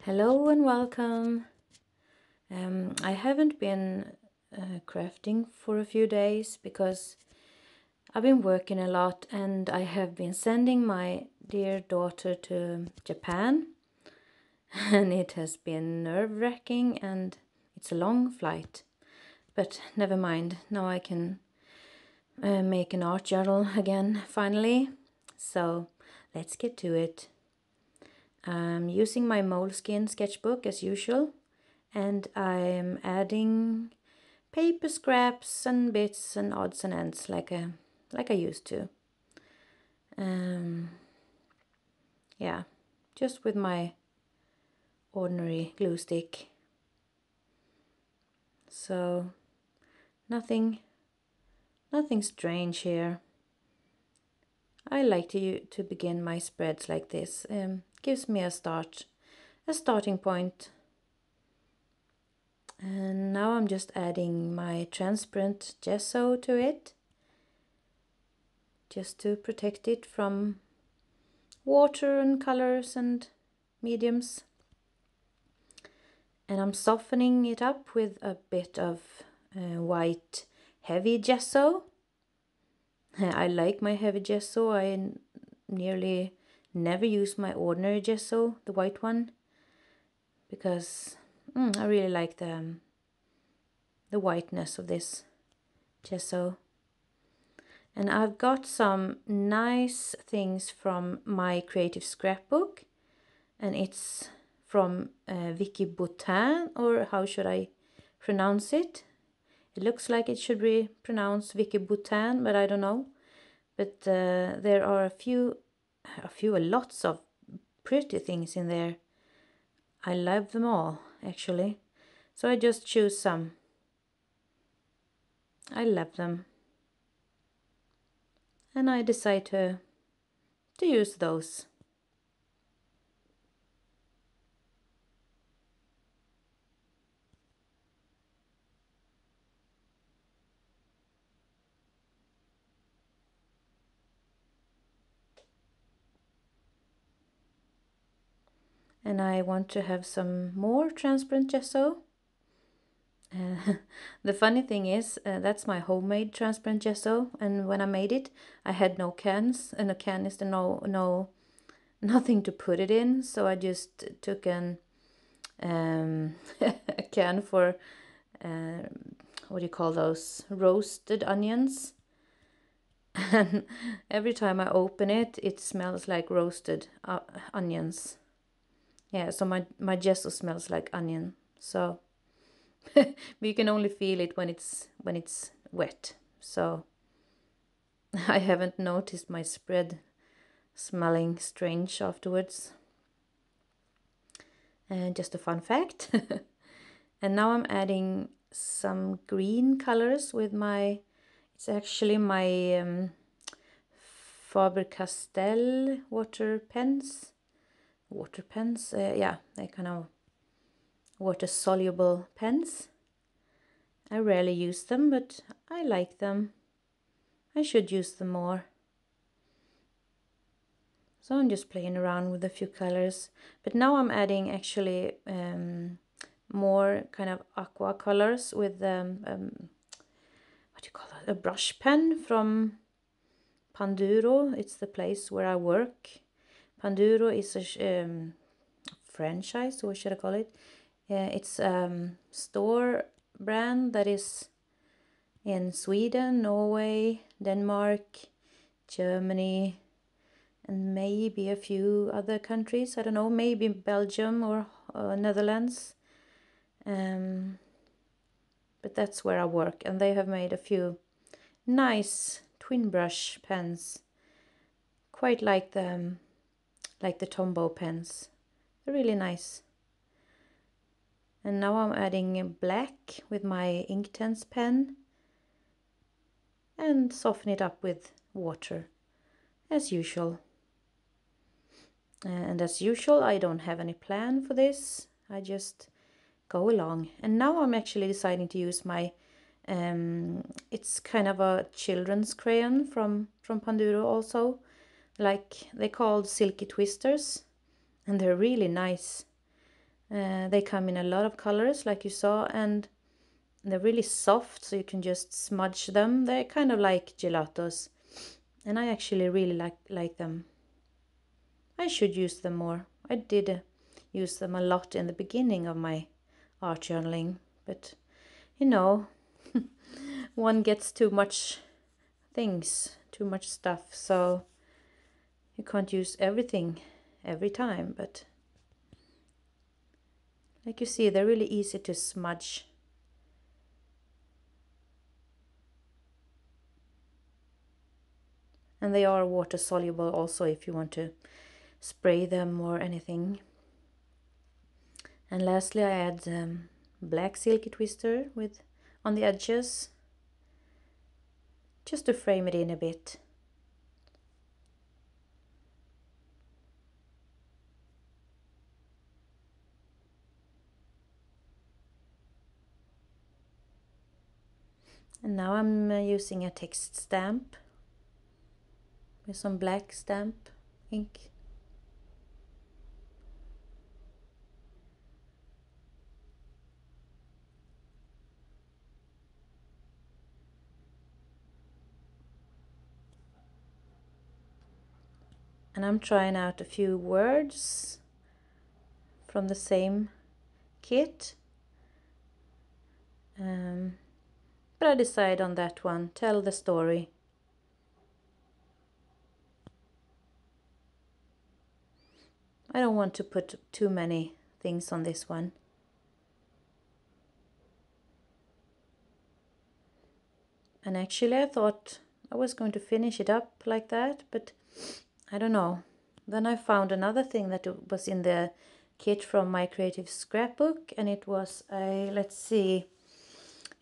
Hello and welcome. I haven't been crafting for a few days because I've been working a lot and I have been sending my dear daughter to Japan and it has been nerve-wracking and it's a long flight. But never mind, now I can make an art journal again finally. So let's get to it. I'm using my moleskin sketchbook as usual, and I'm adding paper scraps and bits and odds and ends like I used to. Yeah, just with my ordinary glue stick. So nothing strange here. I like to begin my spreads like this. Gives me a starting point. And now I'm just adding my transparent gesso to it, just to protect it from water and colors and mediums. And I'm softening it up with a bit of white heavy gesso. I like my heavy gesso. I nearly never use my ordinary gesso, the white one, because I really like the whiteness of this gesso. And I've got some nice things from my creative scrapbook, and it's from Vicki Boutin, or how should I pronounce it? It looks like it should be pronounced Vicki Boutin, but I don't know. But there are lots of pretty things in there. I love them all, actually. So I just choose some. I love them. And I decide to use those. And I want to have some more transparent gesso. The funny thing is, that's my homemade transparent gesso, and when I made it, I had no cans, and a can is nothing to put it in, so I just took a can for what do you call those, roasted onions, and every time I open it, it smells like roasted onions. Yeah, so my gesso smells like onion. So but you can only feel it when it's wet. So I haven't noticed my spread smelling strange afterwards. And just a fun fact. And now I'm adding some green colors with it's actually my Faber-Castell water pens. Yeah, they're kind of water-soluble pens. I rarely use them, but I like them. I should use them more. So I'm just playing around with a few colors. But now I'm adding actually more kind of aqua colors with what do you call it? A brush pen from Panduro. It's the place where I work. Panduro is a franchise, what should I call it? It's a store brand that is in Sweden, Norway, Denmark, Germany, and maybe a few other countries. I don't know, maybe Belgium or Netherlands. But that's where I work, and they have made a few nice twin brush pens, quite like the Tombow pens. They're really nice. And now I'm adding black with my Inktense pen and soften it up with water, as usual. And as usual, I don't have any plan for this. I just go along. And now I'm actually deciding to use my it's kind of a children's crayon from Panduro also. Like, they called Silky Twisters, and they're really nice. They come in a lot of colors, like you saw, and they're really soft, so you can just smudge them. They're kind of like gelatos, and I actually really like them. I should use them more. I did use them a lot in the beginning of my art journaling, but you know, one gets too much things, too much stuff, so you can't use everything every time. But like you see, they're really easy to smudge. And they are water soluble also if you want to spray them or anything. And lastly, I add black silky twister on the edges, just to frame it in a bit. And now I'm using a text stamp with some black stamp ink. And I'm trying out a few words from the same kit. But I decide on that one, tell the story. I don't want to put too many things on this one. And actually I thought I was going to finish it up like that, but I don't know. Then I found another thing that was in the kit from my creative scrapbook, and it was a, let's see,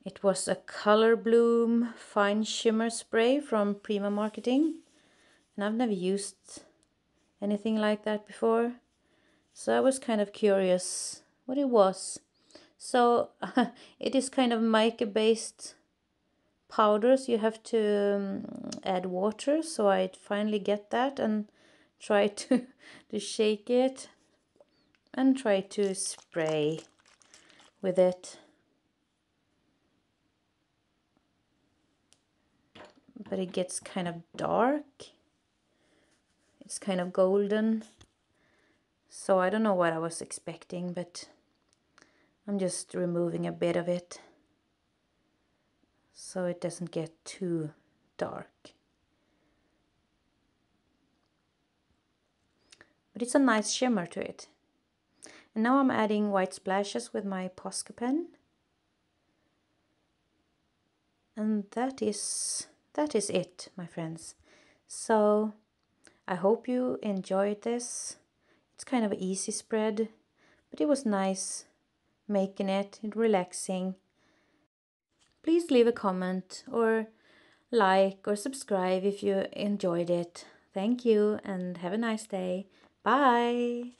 it was a Color Bloom fine shimmer spray from Prima Marketing. And I've never used anything like that before, so I was kind of curious what it was. So it is kind of mica based powders. You have to add water, so I finally get that and try to shake it and try to spray with it. But it gets kind of dark. It's kind of golden. So I don't know what I was expecting, but I'm just removing a bit of it so it doesn't get too dark. But it's a nice shimmer to it. And now I'm adding white splashes with my Posca pen. And that is it, my friends. So I hope you enjoyed this. It's kind of an easy spread, but it was nice making it, relaxing. Please leave a comment or like or subscribe if you enjoyed it. Thank you and have a nice day. Bye!